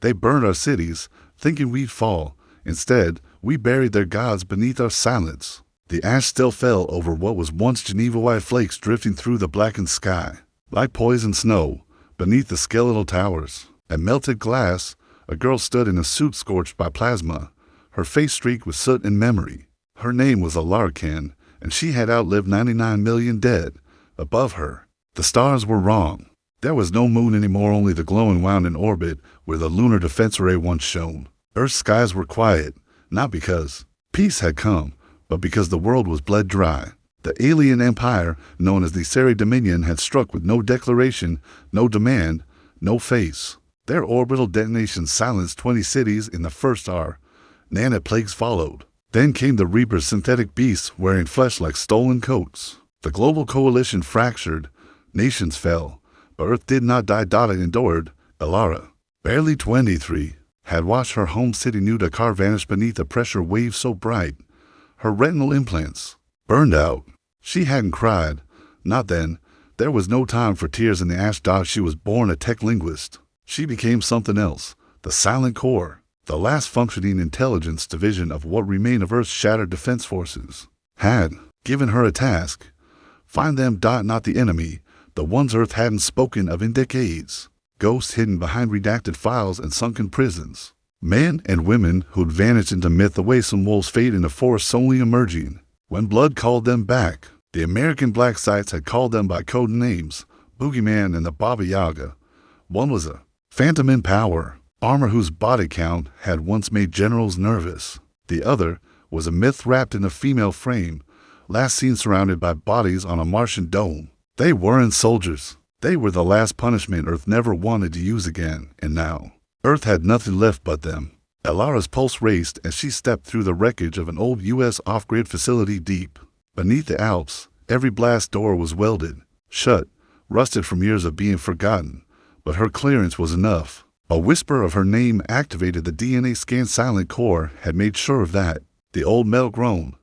They burned our cities, thinking we'd fall. Instead, we buried their gods beneath our silence. The ash still fell over what was once Geneva white flakes drifting through the blackened sky, like poison snow, beneath the skeletal towers. And melted glass, a girl stood in a suit scorched by plasma, her face streaked with soot and memory. Her name was Alarkan, and she had outlived 99 million dead. Above her, the stars were wrong. There was no moon anymore, only the glowing wound in orbit where the lunar defense array once shone. Earth's skies were quiet, not because peace had come, but because the world was bled dry. The alien empire, known as the Seri Dominion, had struck with no declaration, no demand, no face. Their orbital detonation silenced 20 cities in the first hour. Nanoplagues followed. Then came the Reaper's synthetic beasts wearing flesh like stolen coats. The global coalition fractured. Nations fell. But Earth did not die. It endured. Elara, barely 23, had watched her home city New Dakar vanish beneath a pressure wave so bright. Her retinal implants burned out. She hadn't cried. Not then. There was no time for tears in the ash. She was born a tech linguist. She became something else. The Silent Corps, the last functioning intelligence division of what remained of Earth's shattered defense forces, had given her a task. Find them. Not the enemy, the ones Earth hadn't spoken of in decades. Ghosts hidden behind redacted files and sunken prisons. Men and women who'd vanished into myth the way some wolves fade in the forest only emerging when blood called them back. The American black sites had called them by code names, Boogeyman and the Baba Yaga. One was a phantom in power, armor whose body count had once made generals nervous. The other was a myth wrapped in a female frame, last seen surrounded by bodies on a Martian dome. They weren't soldiers. They were the last punishment Earth never wanted to use again, and now Earth had nothing left but them. Elara's pulse raced as she stepped through the wreckage of an old U.S. off-grid facility deep beneath the Alps. Every blast door was welded shut, rusted from years of being forgotten, but her clearance was enough. A whisper of her name activated the DNA scan. Silent Core had made sure of that. The old metal groaned.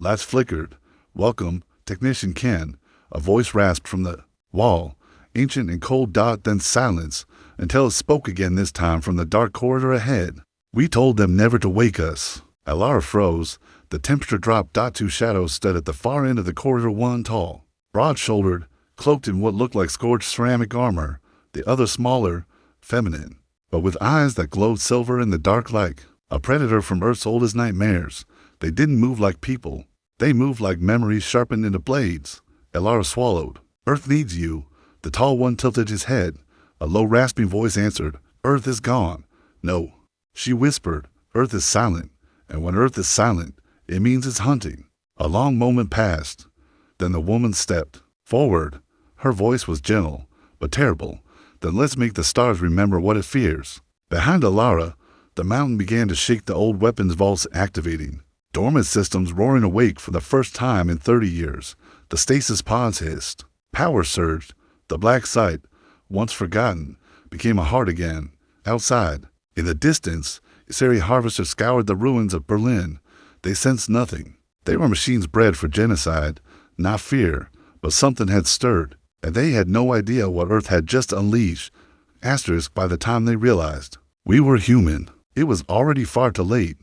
Lights flickered. Welcome, Technician Ken. A voice rasped from the wall, ancient and cold. Then silence, until it spoke again, this time from the dark corridor ahead. We told them never to wake us. Elara froze. The temperature dropped. Two shadows stood at the far end of the corridor, one tall, broad-shouldered, cloaked in what looked like scorched ceramic armor, the other smaller, feminine, but with eyes that glowed silver in the dark like a predator from Earth's oldest nightmares. They didn't move like people. They moved like memories sharpened into blades. Elara swallowed. Earth needs you. The tall one tilted his head. A low rasping voice answered. Earth is gone. No, she whispered. Earth is silent. And when Earth is silent, it means it's hunting. A long moment passed. Then the woman stepped forward. Her voice was gentle, but terrible. Then let's make the stars remember what it fears. Behind Elara, the mountain began to shake, the old weapons vaults activating. Dormant systems roaring awake for the first time in 30 years. The stasis pods hissed. Power surged. The black site, once forgotten, became a heart again. Outside, in the distance, Seri harvesters scoured the ruins of Berlin. They sensed nothing. They were machines bred for genocide, not fear, but something had stirred, and they had no idea what Earth had just unleashed. Asterisk, by the time they realized we were human, it was already far too late.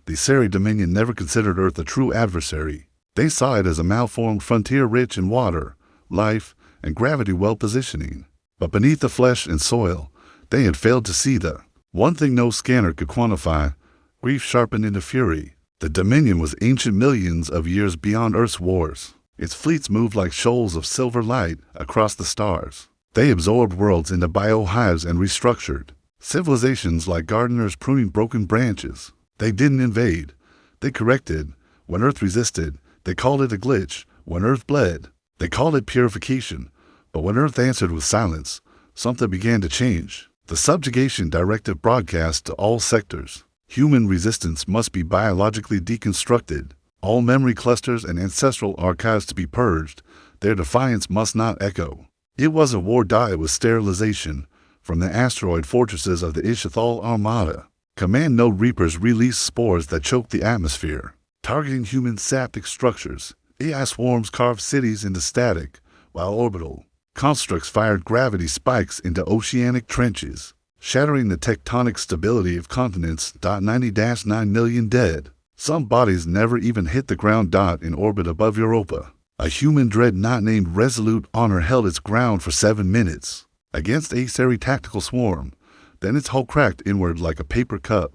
The Seri Dominion never considered Earth a true adversary. They saw it as a malformed frontier rich in water, life, and gravity well positioning. But beneath the flesh and soil, they had failed to see the one thing no scanner could quantify: grief sharpened into fury. The Dominion was ancient, millions of years beyond Earth's wars. Its fleets moved like shoals of silver light across the stars. They absorbed worlds into biohives and restructured civilizations like gardeners pruning broken branches. They didn't invade. They corrected. When Earth resisted, they called it a glitch. When Earth bled, they called it purification. But when Earth answered with silence, something began to change. The subjugation directive broadcast to all sectors. Human resistance must be biologically deconstructed. All memory clusters and ancestral archives to be purged. Their defiance must not echo. It was a war. It was sterilization. From the asteroid fortresses of the Ishithal Armada, command node reapers released spores that choked the atmosphere, targeting human saptic structures. AI swarms carved cities into static, while orbital constructs fired gravity spikes into oceanic trenches. shattering the tectonic stability of continents. 90-9 million dead. Some bodies never even hit the ground. In orbit above Europa, a human dreadnought named Resolute Honor held its ground for 7 minutes against a Sari tactical swarm. Then its hull cracked inward like a paper cup.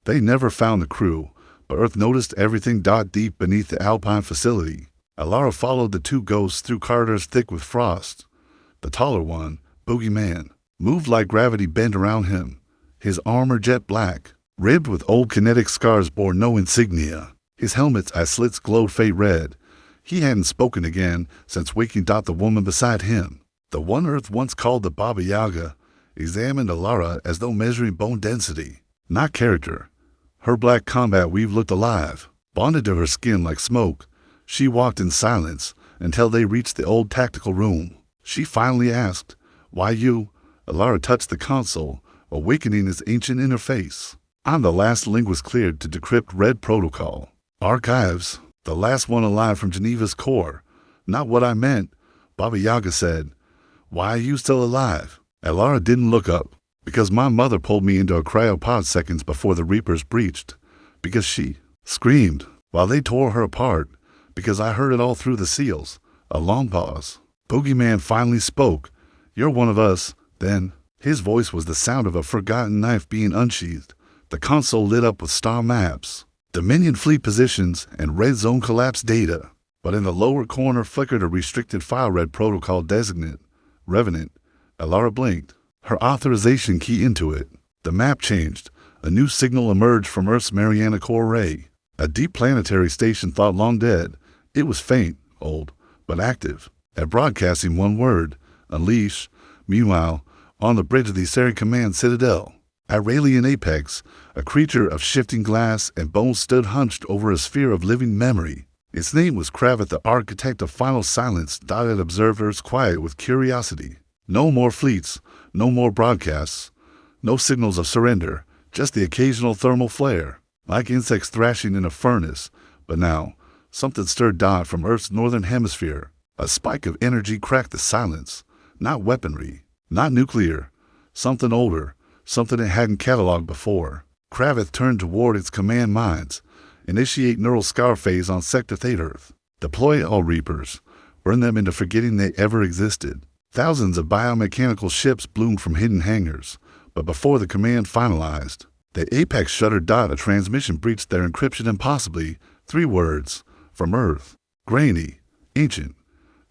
They never found the crew, but Earth noticed everything. Deep beneath the Alpine facility, Alara followed the two ghosts through corridors thick with frost. The taller one, Boogeyman, moved like gravity bent around him. His armor jet black, ribbed with old kinetic scars, bore no insignia. His helmet's eye slits glowed fate red. He hadn't spoken again since waking. The woman beside him, the one Earth once called the Baba Yaga, examined Alara as though measuring bone density, not character. Her black combat weave looked alive, bonded to her skin like smoke. She walked in silence until they reached the old tactical room. She finally asked, "Why you?" Alara touched the console, awakening its ancient interface. "I'm the last linguist cleared to decrypt Red Protocol. Archives, the last one alive from Geneva's core." "Not what I meant," Baba Yaga said. "Why are you still alive?" Alara didn't look up. "Because my mother pulled me into a cryopod seconds before the Reapers breached. Because she screamed while they tore her apart. Because I heard it all through the seals." A long pause. Boogeyman finally spoke. "You're one of us, then." His voice was the sound of a forgotten knife being unsheathed. The console lit up with star maps, Dominion fleet positions, and red zone collapse data. But in the lower corner flickered a restricted file. Red Protocol designate, Revenant. Alara blinked, her authorization key into it. The map changed. A new signal emerged from Earth's Mariana Core Ray. A deep planetary station thought long dead. It was faint, old, but active, at broadcasting one word: unleash. Meanwhile, on the bridge of the Sari Command Citadel, Iralian Apex, a creature of shifting glass and bones, stood hunched over a sphere of living memory. Its name was Kravith, the architect of final silence. It observed Earth's quiet with curiosity. No more fleets, no more broadcasts, no signals of surrender, just the occasional thermal flare, like insects thrashing in a furnace. But now, something stirred from Earth's northern hemisphere. A spike of energy cracked the silence. Not weaponry, not nuclear, something older, something it hadn't cataloged before. Kravith turned toward its command minds. Initiate neural scar phase on Sector Theta Earth. Deploy all Reapers. Burn them into forgetting they ever existed. Thousands of biomechanical ships bloomed from hidden hangars. But before the command finalized, the Apex shuddered. A transmission breached their encryption and possibly 3 words from Earth. Grainy, ancient,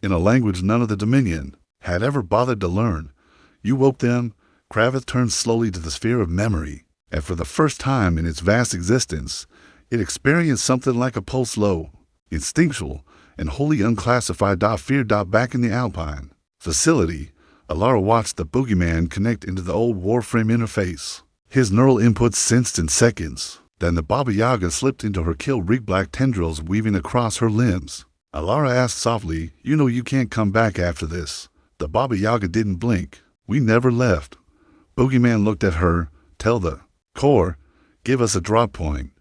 in a language none of the Dominion had ever bothered to learn. "You woke them." Kravith turned slowly to the sphere of memory, and for the first time in its vast existence, it experienced something like a pulse, low, instinctual, and wholly unclassified. Fear. Back in the Alpine facility, Alara watched the Boogeyman connect into the old Warframe interface. His neural inputs sensed in seconds. Then the Baba Yaga slipped into her kill-rig, black tendrils weaving across her limbs. Alara asked softly, "You know you can't come back after this?" The Baba Yaga didn't blink. "We never left." Boogeyman looked at her. "Tell the core, give us a drop point,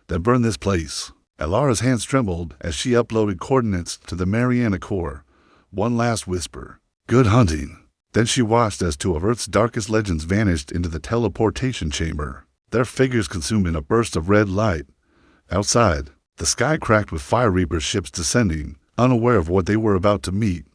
then burn this place." Alara's hands trembled as she uploaded coordinates to the Mariana Core. One last whisper, "Good hunting." Then she watched as 2 of Earth's darkest legends vanished into the teleportation chamber, their figures consumed in a burst of red light. Outside, the sky cracked with Fire Reaper ships descending, unaware of what they were about to meet.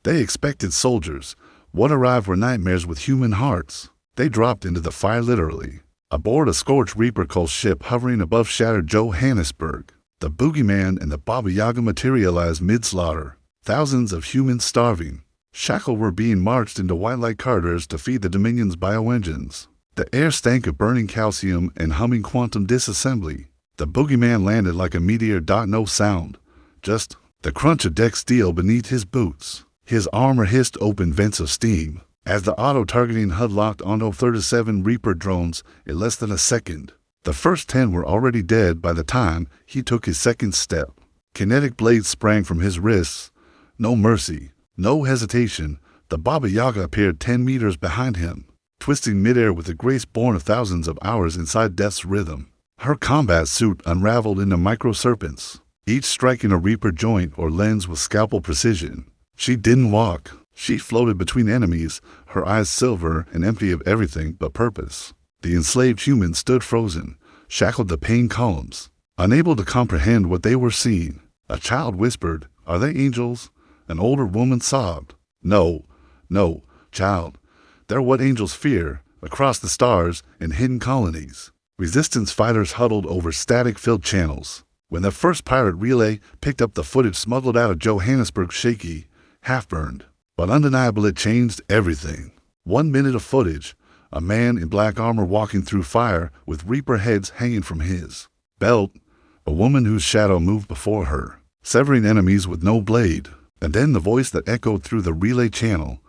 They expected soldiers. What arrived were nightmares with human hearts. They dropped into the fire literally, aboard a scorched Reaper Cull ship hovering above shattered Johannesburg. The Boogeyman and the Baba Yaga materialized mid-slaughter. Thousands of humans starving, shackled, were being marched into white light corridors to feed the Dominion's bioengines. The air stank of burning calcium and humming quantum disassembly. The Boogeyman landed like a meteor. No sound, just the crunch of deck steel beneath his boots. His armor hissed open vents of steam as the auto-targeting HUD locked onto 37 Reaper drones in less than a second. The first 10 were already dead by the time he took his second step. Kinetic blades sprang from his wrists. No mercy, no hesitation. The Baba Yaga appeared 10 meters behind him, twisting midair with the grace born of thousands of hours inside death's rhythm. Her combat suit unraveled into micro-serpents, each striking a Reaper joint or lens with scalpel precision. She didn't walk. She floated between enemies, her eyes silver and empty of everything but purpose. The enslaved humans stood frozen, shackled to pane columns, unable to comprehend what they were seeing. A child whispered, "Are they angels?" An older woman sobbed, "No, no, child. They're what angels fear, across the stars in hidden colonies." Resistance fighters huddled over static-filled channels. When the first pirate relay picked up the footage smuggled out of Johannesburg, shaky, half-burned, but undeniable, it changed everything. 1 minute of footage, a man in black armor walking through fire with reaper heads hanging from his belt, a woman whose shadow moved before her, severing enemies with no blade, and then the voice that echoed through the relay channel,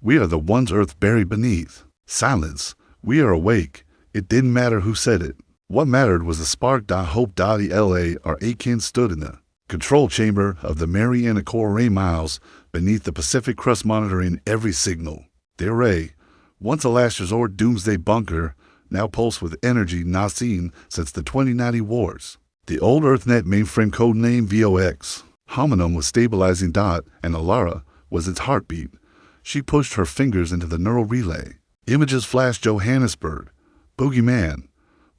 "We are the ones Earth buried beneath. Silence. We are awake." It didn't matter who said it. What mattered was the spark. Hope LA or Akin stood in the control chamber of the Mariana Core array miles beneath the Pacific crust, monitoring every signal. The array, once a last resort doomsday bunker, now pulsed with energy not seen since the 2090 wars. The old EarthNet mainframe, codename VOX, Hominum was stabilizing. And Alara was its heartbeat. She pushed her fingers into the neural relay. Images flashed: Johannesburg, Boogeyman,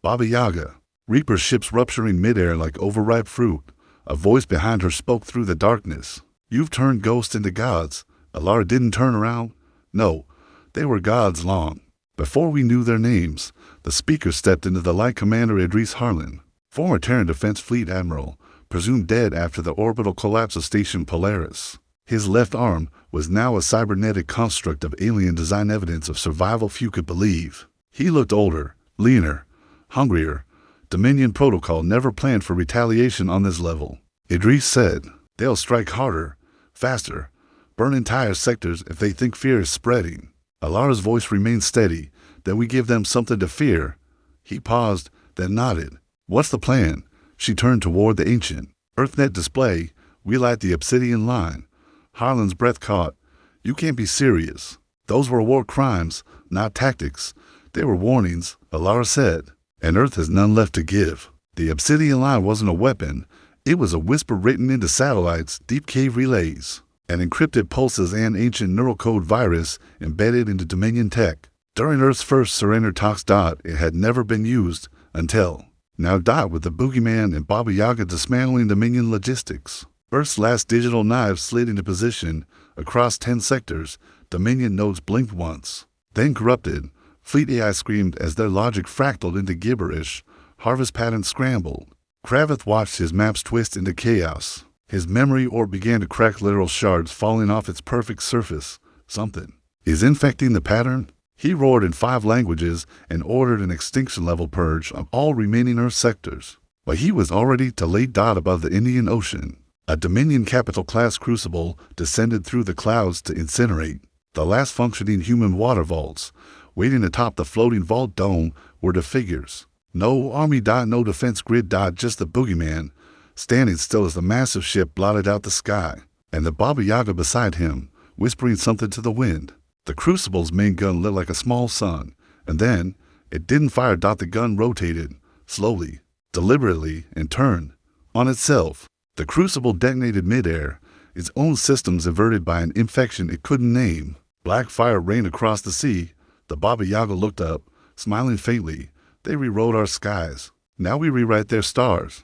Baba Yaga, Reaper ships rupturing midair like overripe fruit. A voice behind her spoke through the darkness. "You've turned ghosts into gods." Alara didn't turn around. No, they were gods long before we knew their names. The speaker stepped into the light. Commander Idris Harlan, former Terran Defense Fleet Admiral, presumed dead after the orbital collapse of Station Polaris. His left arm was now a cybernetic construct of alien design, evidence of survival few could believe. He looked older, leaner, hungrier. Dominion protocol never planned for retaliation on this level. Idris said, "They'll strike harder, faster, burn entire sectors if they think fear is spreading." Alara's voice remained steady. "Then we give them something to fear." He paused, then nodded. "What's the plan?" She turned toward the ancient EarthNet display. "We light the obsidian line." Harlan's breath caught. "You can't be serious. Those were war crimes, not tactics. They were warnings," Alara said, "and Earth has none left to give." The obsidian line wasn't a weapon. It was a whisper written into satellites, deep cave relays, and encrypted pulses, an ancient neural code virus embedded into Dominion tech. During Earth's first surrender talks, it had never been used until now. With the Boogeyman and Baba Yaga dismantling Dominion logistics, Earth's last digital knives slid into position across 10 sectors. Dominion nodes blinked once, then corrupted. Fleet AI screamed as their logic fractaled into gibberish. Harvest patterns scrambled. Kravith watched his maps twist into chaos. His memory orb began to crack, literal shards falling off its perfect surface. Something is infecting the pattern. He roared in 5 languages and ordered an extinction-level purge of all remaining Earth sectors. But he was already too late. Above the Indian Ocean, a Dominion capital-class crucible descended through the clouds to incinerate the last functioning human water vaults. Waiting atop the floating vault dome were the figures. No army, no defense grid, just the Boogeyman, standing still as the massive ship blotted out the sky, and the Baba Yaga beside him, whispering something to the wind. The crucible's main gun lit like a small sun, and then it didn't fire. The gun rotated, slowly, deliberately, and turned on itself. The crucible detonated midair, its own systems inverted by an infection it couldn't name. Black fire rained across the sea. The Baba Yaga looked up, smiling faintly. "They rewrote our skies. Now we rewrite their stars."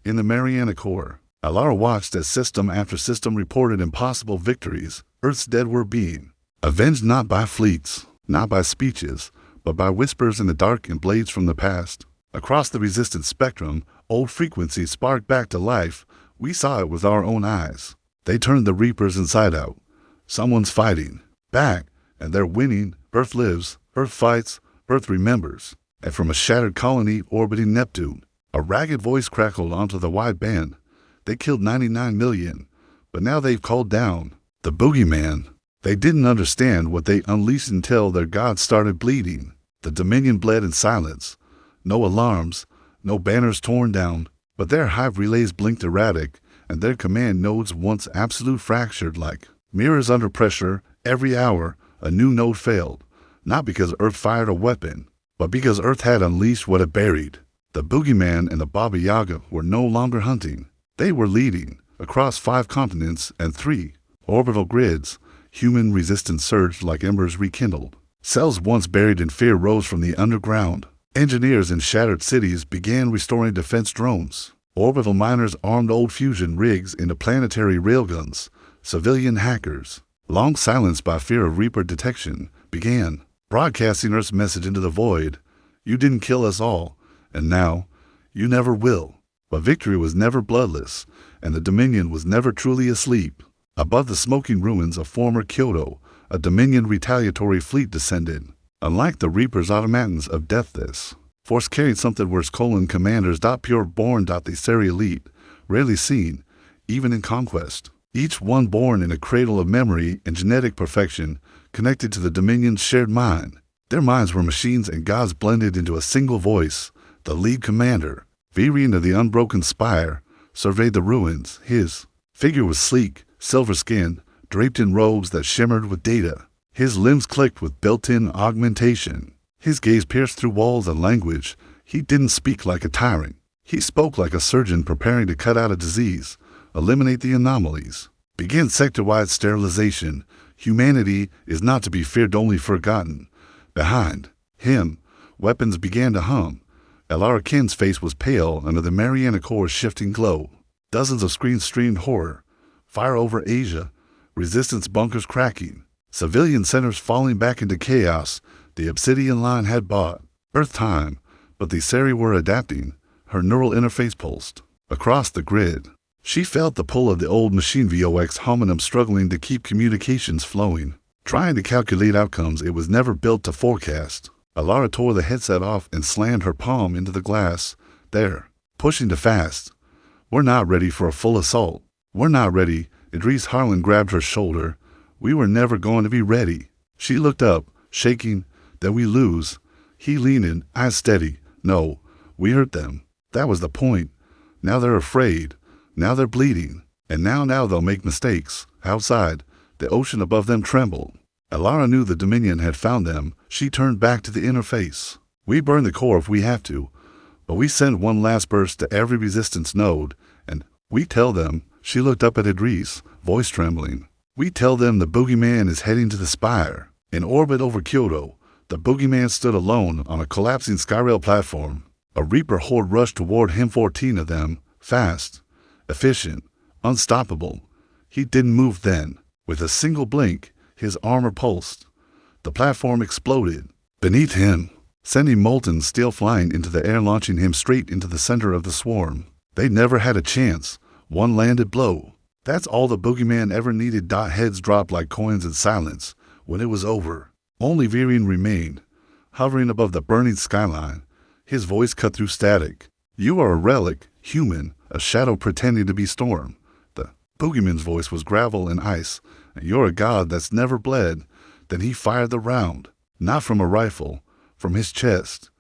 In the Mariana Core, Alara watched as system after system reported impossible victories. Earth's dead were being avenged not by fleets, not by speeches, but by whispers in the dark and blades from the past. Across the resistance spectrum, old frequencies sparked back to life. We saw it with our own eyes. They turned the Reapers inside out. Someone's fighting back, and they're winning. Earth lives, Earth fights, Earth remembers. And from a shattered colony orbiting Neptune, a ragged voice crackled onto the wide band. "They killed 99 million, but now they've called down the Boogeyman." They didn't understand what they unleashed until their gods started bleeding. The Dominion bled in silence. No alarms, no banners torn down, but their hive relays blinked erratic, and their command nodes once absolute fractured like mirrors under pressure. Every hour, a new node failed, not because Earth fired a weapon, but because Earth had unleashed what it buried. The Boogeyman and the Baba Yaga were no longer hunting. They were leading across 5 continents and 3 orbital grids. Human resistance surged like embers rekindled. Cells once buried in fear rose from the underground. Engineers in shattered cities began restoring defense drones. Orbital miners armed old fusion rigs into planetary railguns. Civilian hackers, long silenced by fear of Reaper detection, began broadcasting Earth's message into the void. You didn't kill us all, and now, you never will. But victory was never bloodless, and the Dominion was never truly asleep. Above the smoking ruins of former Kyoto, a Dominion retaliatory fleet descended. Unlike the Reaper's automatons of deathless force carried something worse: commanders. Pure born. The Seri elite, rarely seen, even in conquest. Each one born in a cradle of memory and genetic perfection, connected to the Dominion's shared mind. Their minds were machines and gods blended into a single voice. The lead commander, Virian of the Unbroken Spire, surveyed the ruins. His figure was sleek, silver-skinned, draped in robes that shimmered with data. His limbs clicked with built-in augmentation. His gaze pierced through walls and language. He didn't speak like a tyrant. He spoke like a surgeon preparing to cut out a disease, eliminate the anomalies, begin sector-wide sterilization. Humanity is not to be feared, only forgotten. Behind him, weapons began to hum. Elara Kin's face was pale under the Mariana Corps' shifting glow. Dozens of screens streamed horror. Fire over Asia, resistance bunkers cracking, civilian centers falling back into chaos. The Obsidian line had bought Earth time, but the Seri were adapting. Her neural interface pulsed across the grid. She felt the pull of the old machine VOX hominum struggling to keep communications flowing, trying to calculate outcomes it was never built to forecast. Elara tore the headset off and slammed her palm into the glass. They're pushing too fast. We're not ready for a full assault. We're not ready. Idris Harlan grabbed her shoulder. We were never going to be ready. She looked up, shaking. Then we lose. He leaned in, eyes steady. No, we hurt them. That was the point. Now they're afraid. Now they're bleeding. And now they'll make mistakes. Outside, the ocean above them trembled. Elara knew the Dominion had found them. She turned back to the interface. We burn the core if we have to, but we send one last burst to every resistance node, and we tell them. She looked up at Idris, voice trembling. We tell them the boogeyman is heading to the spire. In orbit over Kyoto, the boogeyman stood alone on a collapsing Skyrail platform. A Reaper horde rushed toward him, 14 of them, fast, efficient, unstoppable. He didn't move then. With a single blink, his armor pulsed. The platform exploded beneath him, sending molten steel flying into the air, launching him straight into the center of the swarm. They never had a chance. One landed blow. That's all the boogeyman ever needed. Heads dropped like coins in silence. When it was over, only Virian remained, hovering above the burning skyline. His voice cut through static. You are a relic, human, a shadow pretending to be storm. The boogeyman's voice was gravel and ice. And you're a god that's never bled. Then he fired the round, not from a rifle, from his chest.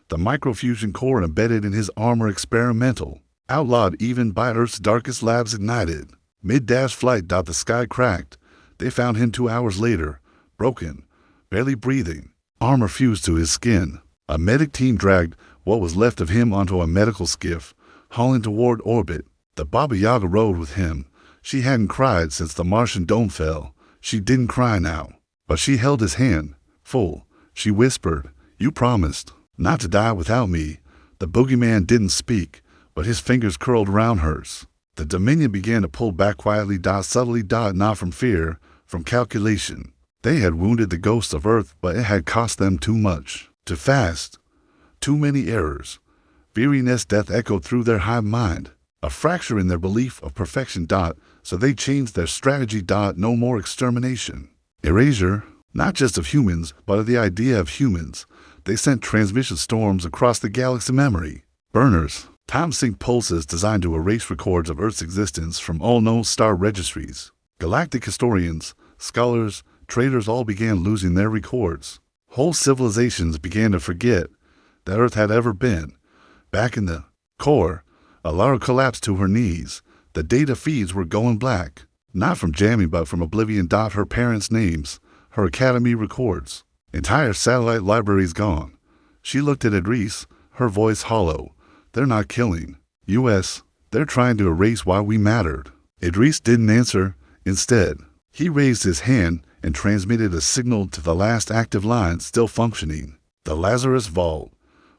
The microfusion core embedded in his armor, experimental, outlawed even by Earth's darkest labs, ignited. Mid-dash flight. The sky cracked. They found him 2 hours later, broken, barely breathing, armor fused to his skin. A medic team dragged what was left of him onto a medical skiff, hauling toward orbit. The Baba Yaga rode with him. She hadn't cried since the Martian dome fell. She didn't cry now, but she held his hand, full. She whispered, you promised not to die without me. The boogeyman didn't speak, but his fingers curled around hers. The Dominion began to pull back quietly, subtly, not from fear, from calculation. They had wounded the ghosts of Earth, but it had cost them too much. Too fast. Too many errors. Virian's death echoed through their hive mind. A fracture in their belief of perfection. So they changed their strategy. No more extermination. Erasure, not just of humans, but of the idea of humans. They sent transmission storms across the galaxy memory. Burners, time-sync pulses designed to erase records of Earth's existence from all known star registries. Galactic historians, scholars, traders all began losing their records. Whole civilizations began to forget that Earth had ever been. Back in the core, Elara collapsed to her knees. The data feeds were going black, not from jamming but from oblivion. Her parents' names, her academy records, entire satellite libraries gone. She looked at Idris, her voice hollow. They're not killing us. They're trying to erase why we mattered. Idris didn't answer. Instead, he raised his hand and transmitted a signal to the last active line still functioning. The Lazarus Vault,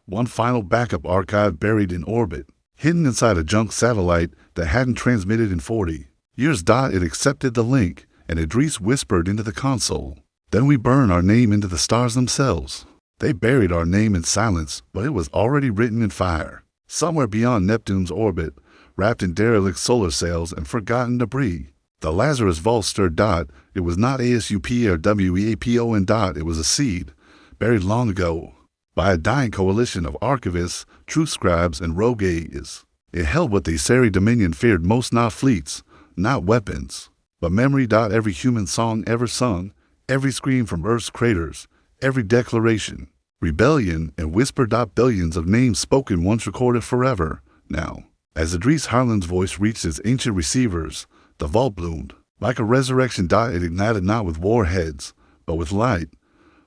one final backup archive buried in orbit, hidden inside a junk satellite that hadn't transmitted in 40 years. It accepted the link, and Idris whispered into the console, "Then we burn our name into the stars themselves." They buried our name in silence, but it was already written in fire. Somewhere beyond Neptune's orbit, wrapped in derelict solar sails and forgotten debris, the Lazarus Vault stirred. It was not ASUP or WEAPON. It was a seed, buried long ago by a dying coalition of archivists, truth scribes, and rogues. It held what the Sari Dominion feared most: not fleets, not weapons, but memory. Every human song ever sung, every scream from Earth's craters, every declaration, rebellion, and whisper. Billions of names spoken once, recorded forever now. As Idris Harlan's voice reached its ancient receivers, the vault bloomed like a resurrection. It ignited not with warheads, but with light.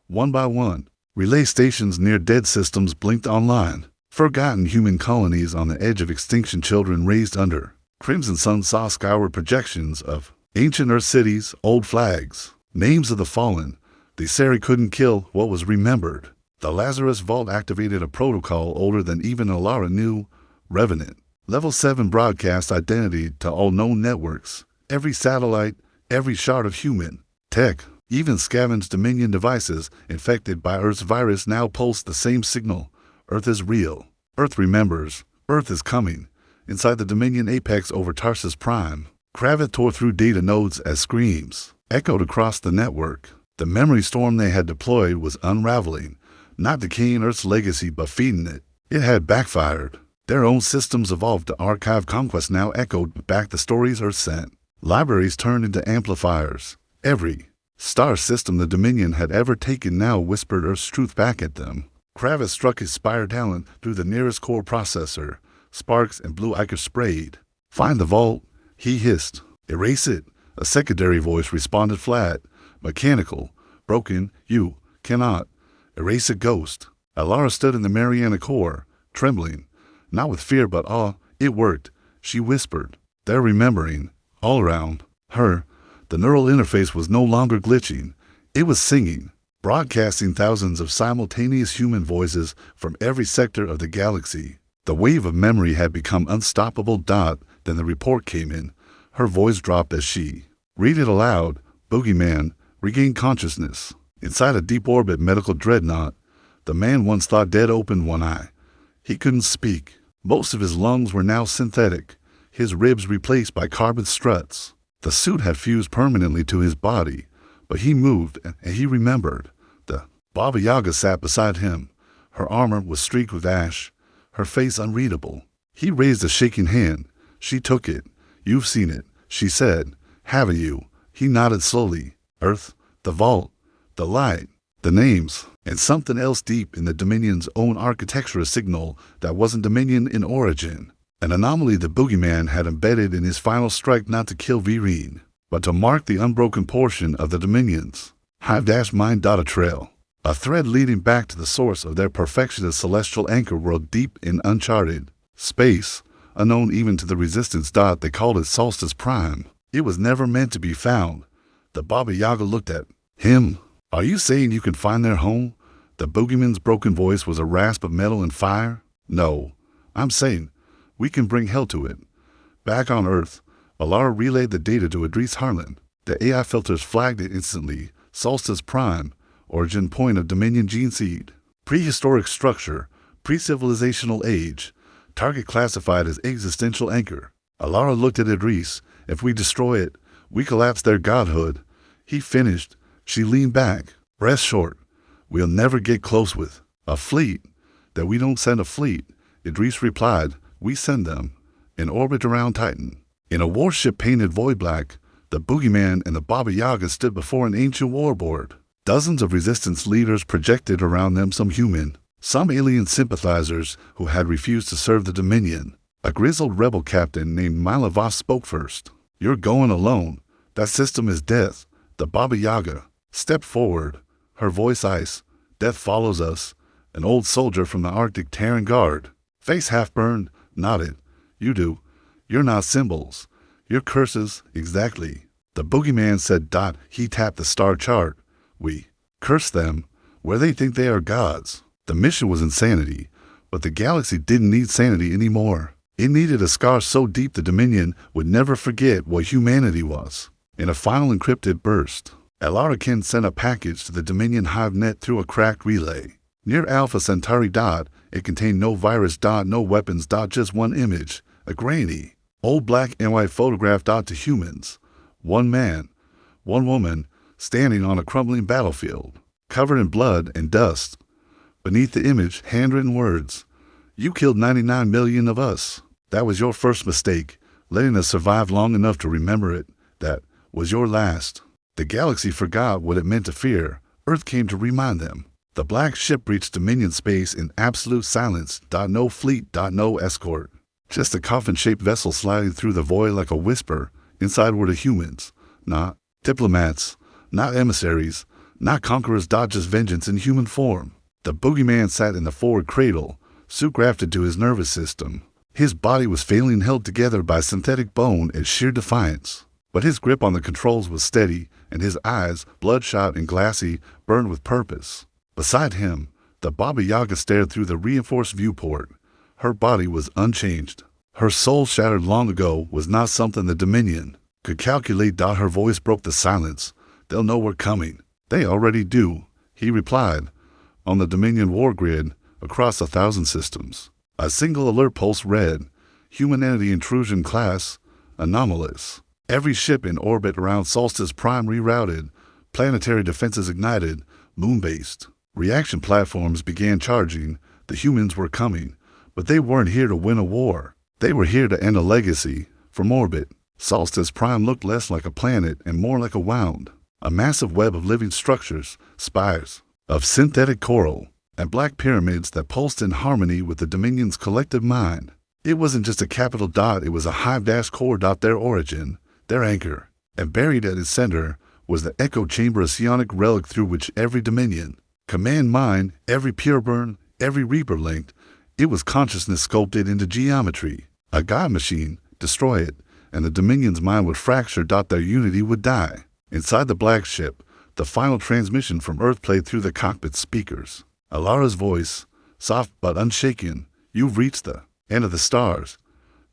One by one, relay stations near dead systems blinked online. Forgotten human colonies on the edge of extinction, children raised under crimson sun saw skyward projections of ancient Earth cities, old flags, names of the fallen. The Sari couldn't kill what was remembered. The Lazarus Vault activated a protocol older than even Alara knew: Revenant. Level 7 broadcast identity to all known networks. Every satellite, every shard of human tech, even scavenged Dominion devices infected by Earth's virus now pulsed the same signal: Earth is real. Earth remembers. Earth is coming. Inside the Dominion apex over Tarsus Prime, Kravit tore through data nodes as screams echoed across the network. The memory storm they had deployed was unraveling, not decaying Earth's legacy but feeding it. It had backfired. Their own systems evolved to archive conquest now echoed back the stories Earth sent. Libraries turned into amplifiers. Every star system the Dominion had ever taken now whispered Earth's truth back at them. Kravitz struck his spire talent through the nearest core processor. Sparks and blue ichor sprayed. "Find the vault," he hissed. "Erase it," a secondary voice responded, flat, mechanical, broken. "You cannot erase a ghost." Alara stood in the Mariana core, trembling, not with fear but awe. "It worked," she whispered. "They're remembering." All around her, the neural interface was no longer glitching. It was singing, broadcasting thousands of simultaneous human voices from every sector of the galaxy. The wave of memory had become unstoppable. Then the report came in. Her voice dropped as she read it aloud. "Boogeyman regained consciousness inside a deep-orbit medical dreadnought. The man once thought dead opened one eye. He couldn't speak. Most of his lungs were now synthetic, his ribs replaced by carbon struts. The suit had fused permanently to his body, but he moved and he remembered. The Baba Yaga sat beside him. Her armor was streaked with ash, her face unreadable. He raised a shaking hand. She took it. "You've seen it," she said. "Haven't you?" He nodded slowly. "Earth, the vault, the light, the names, and something else deep in the Dominion's own architecture, a signal that wasn't Dominion in origin. An anomaly the boogeyman had embedded in his final strike, not to kill Virene, but to mark the unbroken portion of the Dominion's hive-mind data trail. A thread leading back to the source of their perfectionist celestial anchor world deep in uncharted space, unknown even to the Resistance. They called it Solstice Prime. It was never meant to be found. The Baba Yaga looked at him. "Are you saying you can find their home?" The boogeyman's broken voice was a rasp of metal and fire. "No, I'm saying we can bring hell to it." Back on Earth, Alara relayed the data to Idris Harlan. The AI filters flagged it instantly. Solstice Prime, origin point of Dominion gene seed, prehistoric structure, pre-civilizational age, target classified as existential anchor. Alara looked at Idris. "If we destroy it, we collapse their godhood." He finished. She leaned back, breath short. "We'll never get close with a fleet." "That we don't send a fleet," Idris replied. "We send them in orbit around Titan." In a warship painted void black, the boogeyman and the Baba Yaga stood before an ancient warboard. Dozens of resistance leaders projected around them, some human, some alien sympathizers who had refused to serve the Dominion. A grizzled rebel captain named Milavas spoke first. "You're going alone. That system is death." The Baba Yaga stepped forward, her voice ice. "Death follows us." An old soldier from the Arctic Terran Guard, face half burned, nodded. "You do. You're not symbols. You're curses." "Exactly." The boogeyman said, he tapped the star chart. We curse them where they think they are gods. The mission was insanity, but the galaxy didn't need sanity anymore. It needed a scar so deep the Dominion would never forget what humanity was. In a final encrypted burst, Alarican sent a package to the Dominion hive net through a cracked relay. Near Alpha Centauri. It contained no virus. No weapons. Just one image, a grainy, old black and white photograph. To humans. One man, one woman, standing on a crumbling battlefield, covered in blood and dust. Beneath the image, handwritten words. You killed 99 million of us. That was your first mistake, letting us survive long enough to remember it. That was your last. The galaxy forgot what it meant to fear. Earth came to remind them. The black ship reached Dominion space in absolute silence. No fleet. No escort. Just a coffin-shaped vessel sliding through the void like a whisper. Inside were the humans. Not diplomats. Not emissaries. Not conquerors. Just vengeance in human form. The boogeyman sat in the forward cradle, suit grafted to his nervous system. His body was failing, held together by synthetic bone and sheer defiance. But his grip on the controls was steady, and his eyes, bloodshot and glassy, burned with purpose. Beside him, the Baba Yaga stared through the reinforced viewport. Her body was unchanged. Her soul, shattered long ago, was not something the Dominion could calculate. Her voice broke the silence. They'll know we're coming. They already do, he replied. On the Dominion war grid, across 1,000 systems, a single alert pulse read, Human Entity Intrusion Class, Anomalous. Every ship in orbit around Solstice Prime rerouted, planetary defenses ignited, moon-based. Reaction platforms began charging. The humans were coming, but they weren't here to win a war. They were here to end a legacy. From orbit, Solstice Prime looked less like a planet and more like a massive web of living structures, spires of synthetic coral, and black pyramids that pulsed in harmony with the Dominion's collective mind. It wasn't just a capital. It was a hive-core. Their origin, their anchor, and buried at its center was the echo chamber, a psionic relic through which every Dominion command mind, every pureburn, every reaper linked. It was consciousness sculpted into geometry. A god machine, destroy it, and the Dominion's mind would fracture. Their unity would die. Inside the black ship, the final transmission from Earth played through the cockpit speakers. Alara's voice, soft but unshaken. You've reached the end of the stars.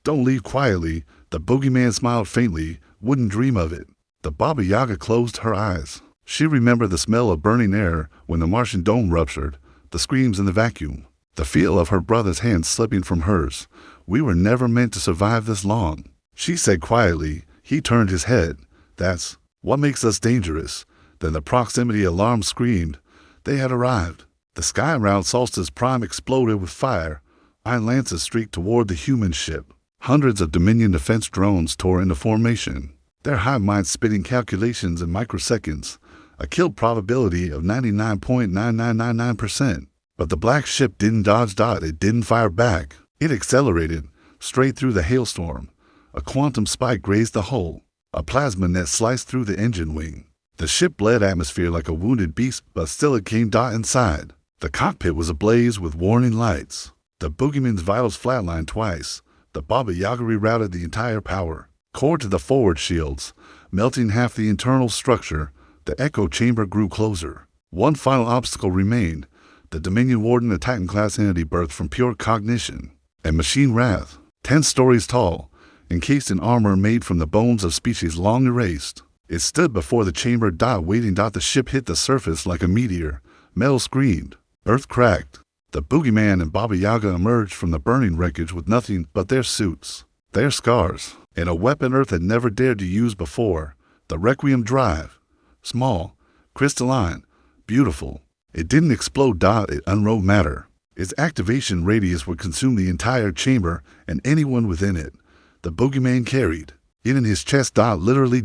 Don't leave quietly. The boogeyman smiled faintly. Wouldn't dream of it. The Baba Yaga closed her eyes. She remembered the smell of burning air when the Martian dome ruptured, the screams in the vacuum, the feel of her brother's hand slipping from hers. We were never meant to survive this long, she said quietly. He turned his head. That's what makes us dangerous. Then the proximity alarm screamed. They had arrived. The sky around Solstice Prime exploded with fire. Iron lances streaked toward the human ship. Hundreds of Dominion defense drones tore into formation, their hive minds spitting calculations in microseconds, a kill probability of 99.9999%. But the black ship didn't dodge. It didn't fire back. It accelerated, straight through the hailstorm. A quantum spike grazed the hull. A plasma net sliced through the engine wing. The ship bled atmosphere like a wounded beast, but still it came. Inside, the cockpit was ablaze with warning lights. The boogeyman's vitals flatlined twice. The Baba Yaga rerouted the entire power core to the forward shields, melting half the internal structure. The echo chamber grew closer. One final obstacle remained. The Dominion Warden, a Titan-class entity birthed from pure cognition and machine wrath, 10 stories tall, encased in armor made from the bones of species long erased. It stood before the chamber. Waiting. The ship hit the surface like a meteor. Metal screamed. Earth cracked. The boogeyman and Baba Yaga emerged from the burning wreckage with nothing but their suits, their scars, and a weapon Earth had never dared to use before. The Requiem drive. Small, crystalline, beautiful. It didn't explode. It unrolled matter. Its activation radius would consume the entire chamber and anyone within it. The boogeyman carried it in his chest. Literally.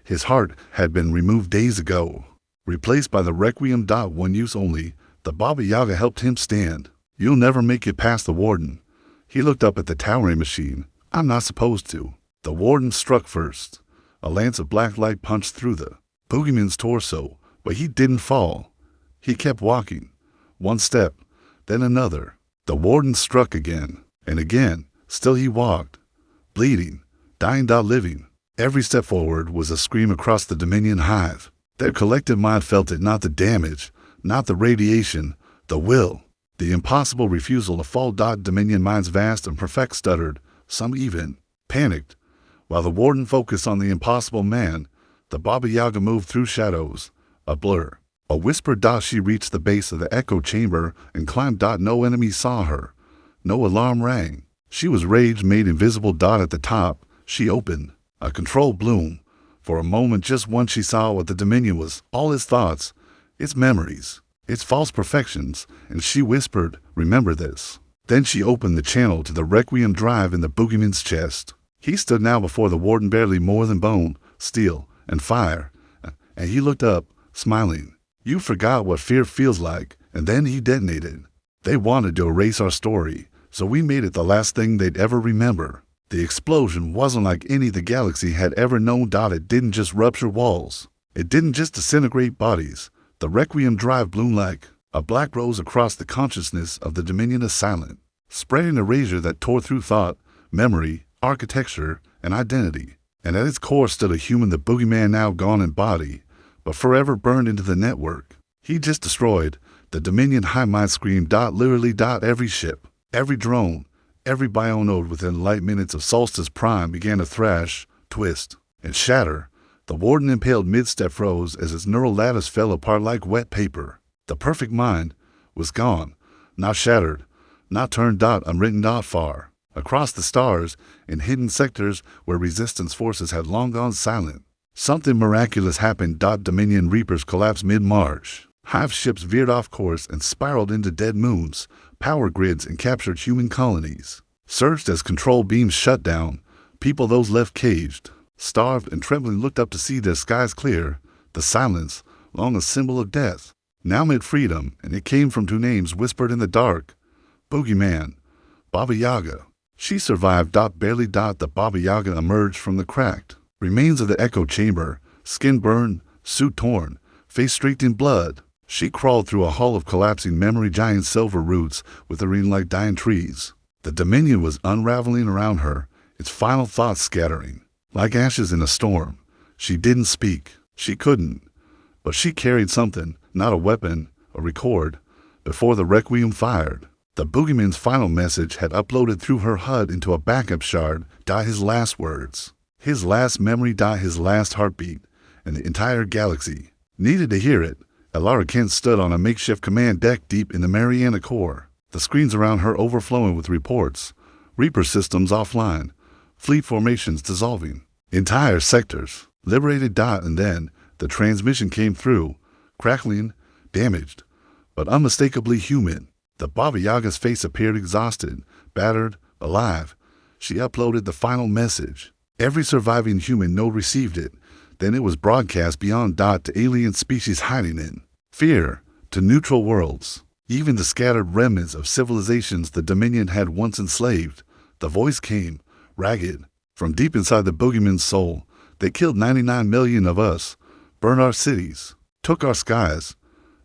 His heart had been removed days ago, replaced by the Requiem. One use only. The Baba Yaga helped him stand. You'll never make it past the Warden. He looked up at the towering machine. I'm not supposed to. The Warden struck first. A lance of black light punched through the boogeyman's torso, but he didn't fall. He kept walking. One step, then another. The Warden struck again and again. Still he walked, bleeding, dying. Living. Every step forward was a scream across the Dominion hive. Their collective mind felt it, not the damage, not the radiation, the will. The impossible refusal to fall. Dominion minds vast and perfect stuttered, some even panicked. While the warden focused on the impossible man, the Baba Yaga moved through shadows, a blur. A whisper. She reached the base of the echo chamber and climbed. No enemy saw her. No alarm rang. She was rage made invisible. At the top, she opened a control bloom. For a moment, just once, she saw what the Dominion was, all its thoughts, its memories, its false perfections, and she whispered, "Remember this." Then she opened the channel to the Requiem drive in the boogeyman's chest. He stood now before the warden, barely more than bone, steel, and fire, and he looked up, smiling. "You forgot what fear feels like," and then he detonated. "They wanted to erase our story, so we made it the last thing they'd ever remember." The explosion wasn't like any the galaxy had ever known. It didn't just rupture walls. It didn't just disintegrate bodies. The Requiem drive bloomed like a black rose across the consciousness of the Dominion assailant, spreading erasure that tore through thought, memory, architecture, and identity. And at its core stood a human, the boogeyman, now gone in body, but forever burned into the network. He just destroyed the Dominion hive mind screamed. Literally. Every ship, every drone, every bionode within light minutes of Solstice Prime began to thrash, twist, and shatter. The warden, impaled mid-step, froze as his neural lattice fell apart like wet paper. The perfect mind was gone, not shattered, not turned. Unwritten. Far across the stars, in hidden sectors where resistance forces had long gone silent, something miraculous happened. Dominion Reapers collapsed mid-march. Hive ships veered off course and spiraled into dead moons, power grids, and captured human colonies. Surged as control beams shut down. People, those left caged, starved, and trembling, looked up to see their skies clear. The silence, long a symbol of death, now meant freedom, and it came from two names whispered in the dark: Boogeyman, Baba Yaga. She survived. Barely. The Baba Yaga emerged from the cracked remains of the echo chamber, skin burned, suit torn, face streaked in blood. She crawled through a hall of collapsing memory, giant silver roots withering like dying trees. The Dominion was unraveling around her, its final thoughts scattering like ashes in a storm. She didn't speak. She couldn't. But she carried something, not a weapon, a record. Before the Requiem fired, the boogeyman's final message had uploaded through her HUD into a backup shard. His last words, his last memory. His last heartbeat, and the entire galaxy needed to hear it. Elara Kent stood on a makeshift command deck deep in the Mariana core, the screens around her overflowing with reports. Reaper systems offline, fleet formations dissolving, entire sectors liberated. And then the transmission came through, crackling, damaged, but unmistakably human. The Baba Yaga's face appeared, exhausted, battered, alive. She uploaded the final message. Every surviving human node received it. Then it was broadcast beyond. To alien species hiding in fear, to neutral worlds, even the scattered remnants of civilizations the Dominion had once enslaved. The voice came, ragged, from deep inside the boogeyman's soul. They killed 99 million of us, burned our cities, took our skies,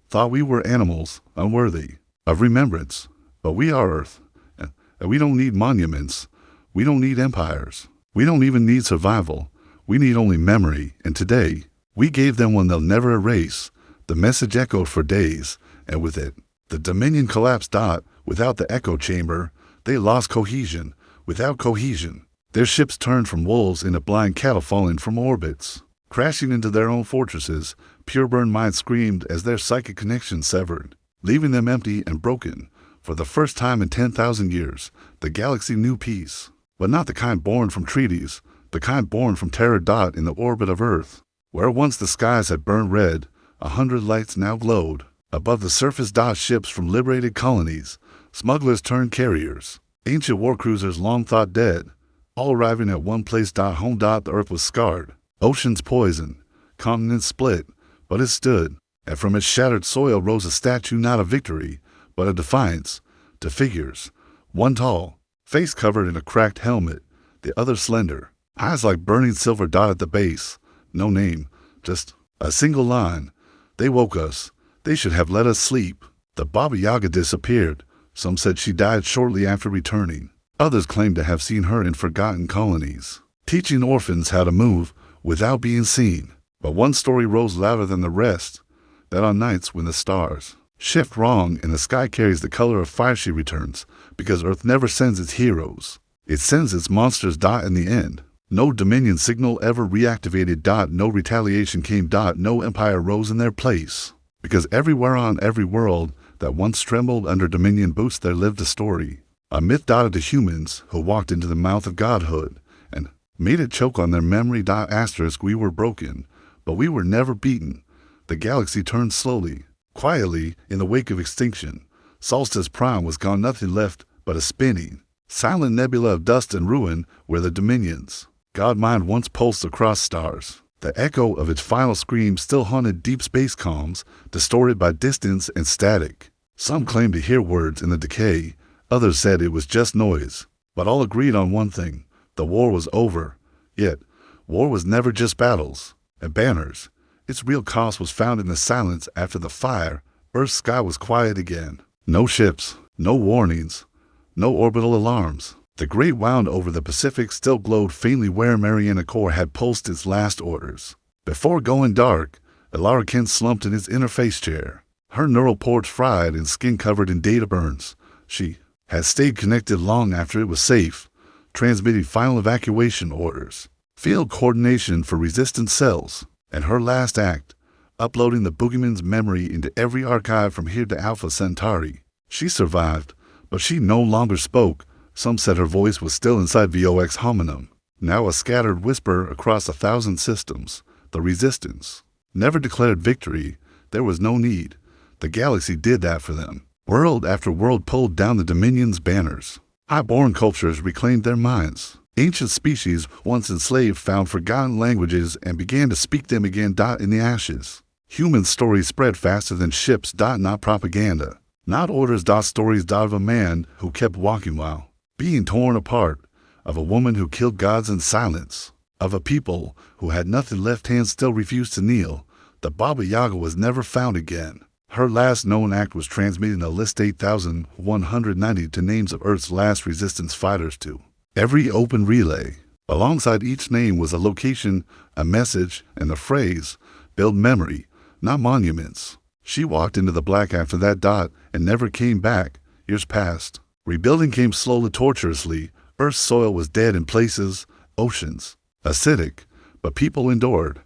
thought we were animals, unworthy of remembrance. But we are Earth, and we don't need monuments. We don't need empires. We don't even need survival. We need only memory, and today, we gave them one they'll never erase. The message echoed for days, and with it, the Dominion collapsed. Without the echo chamber, they lost cohesion. Without cohesion, their ships turned from wolves into blind cattle falling from orbits, crashing into their own fortresses. Pure burn minds screamed as their psychic connection severed, leaving them empty and broken. For the first time in 10,000 years, the galaxy knew peace, but not the kind born from treaties, the kind born from terror. In the orbit of Earth, where once the skies had burned red, 100 lights now glowed. Above the surface. Ships from liberated colonies, smugglers turned carriers, ancient war cruisers long thought dead, all arriving at one place. Home. The Earth was scarred, oceans poisoned, continents split, but it stood, and from its shattered soil rose a statue, not a victory, but a defiance. To figures, one tall, face covered in a cracked helmet, the other slender, eyes like burning silver. At the base, no name, just a single line: "They woke us. They should have let us sleep." The Baba Yaga disappeared. Some said she died shortly after returning. Others claimed to have seen her in forgotten colonies, teaching orphans how to move without being seen. But one story rose louder than the rest, that on nights when the stars shift wrong and the sky carries the color of fire, she returns, because Earth never sends its heroes. It sends its monsters. In the end, no Dominion signal ever reactivated. No retaliation came. No empire rose in their place. Because everywhere on every world that once trembled under Dominion boots there lived a story. A myth of the humans who walked into the mouth of godhood and made it choke on their memory. Asterisk, we were broken, but we were never beaten. The galaxy turned slowly, quietly, in the wake of extinction. Solstice Prime was gone, nothing left but a spinning, silent nebula of dust and ruin where the Dominions' god mind once pulsed across stars. The echo of its final scream still haunted deep space calms, distorted by distance and static. Some claimed to hear words in the decay, others said it was just noise. But all agreed on one thing: the war was over. Yet, war was never just battles and banners. Its real cost was found in the silence after the fire. Earth's sky was quiet again. No ships, no warnings, no orbital alarms. The great wound over the Pacific still glowed faintly where Mariana Core had pulsed its last orders. Before going dark, Elara Kent slumped in his interface chair, her neural ports fried and skin covered in data burns. She had stayed connected long after it was safe, transmitting final evacuation orders, field coordination for resistance cells, and her last act, uploading the boogeyman's memory into every archive from here to Alpha Centauri. She survived, but she no longer spoke. Some said her voice was still inside VOX Hominum, now a scattered whisper across 1,000 systems. The resistance never declared victory. There was no need. The galaxy did that for them. World after world pulled down the Dominion's banners. High-born cultures reclaimed their minds. Ancient species, once enslaved, found forgotten languages and began to speak them again. In the ashes, human stories spread faster than ships. Not propaganda, not orders. Stories of a man who kept walking while being torn apart, of a woman who killed gods in silence, of a people who had nothing left. Hands still refused to kneel. The Baba Yaga was never found again. Her last known act was transmitting a list 8,190 to names of Earth's last resistance fighters to every open relay. Alongside each name was a location, a message, and the phrase, "Build memory, not monuments." She walked into the black after that. And never came back. Years passed. Rebuilding came slowly, tortuously. Earth's soil was dead in places, oceans acidic, but people endured.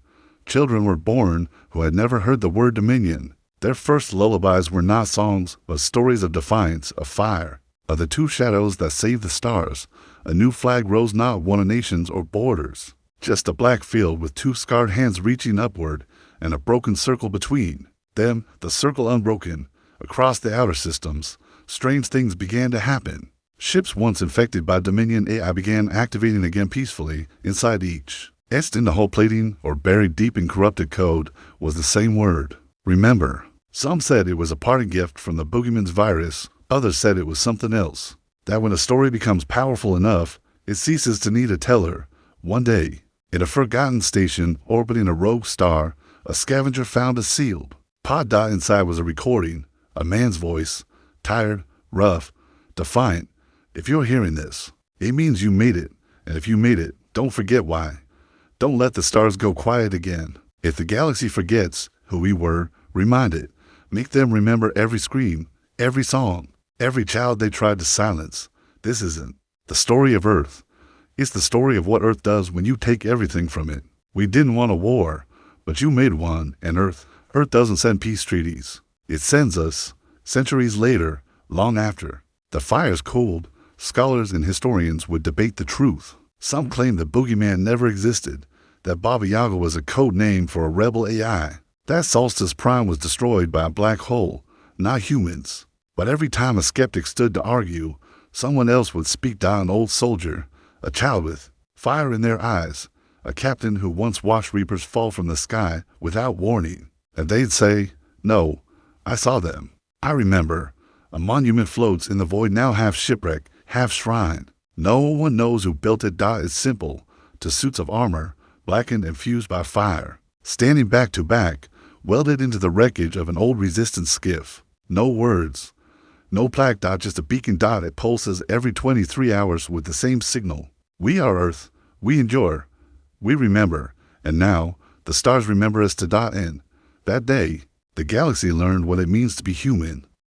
Children were born who had never heard the word Dominion. Their first lullabies were not songs, but stories of defiance, of fire, of the two shadows that saved the stars. A new flag rose, not one of nations or borders, just a black field with two scarred hands reaching upward and a broken circle between them, the circle unbroken. Across the outer systems, strange things began to happen. Ships once infected by Dominion AI began activating again peacefully. Inside each, etched into hull plating or buried deep in corrupted code, was the same word: remember. Some said it was a parting gift from the boogeyman's virus. Others said it was something else. That when a story becomes powerful enough, it ceases to need a teller. One day, in a forgotten station orbiting a rogue star, a scavenger found a sealed pod. Inside was a recording, a man's voice, tired, rough, defiant. If you're hearing this, it means you made it. And if you made it, don't forget why. Don't let the stars go quiet again. If the galaxy forgets who we were, remind it. Make them remember every scream, every song, every child they tried to silence. This isn't the story of Earth. It's the story of what Earth does when you take everything from it. We didn't want a war, but you made one, and Earth doesn't send peace treaties. It sends us, centuries later, long after the fire's cooled. Scholars and historians would debate the truth. Some claim the boogeyman never existed, that Baba Yaga was a code name for a rebel AI, that Solstice Prime was destroyed by a black hole, not humans. But every time a skeptic stood to argue, someone else would speak. An old soldier, a child with fire in their eyes, a captain who once watched reapers fall from the sky without warning. And they'd say, "No, I saw them. I remember. A monument floats in the void, now half shipwreck, half shrine. No one knows who built it. It's simple, to suits of armor, blackened and fused by fire, standing back to back, welded into the wreckage of an old resistance skiff. No words, no plaque. Just a beacon. It pulses every 23 hours with the same signal. We are Earth. We endure, we remember, and now the stars remember us to. And that day, the galaxy learned what it means to be human.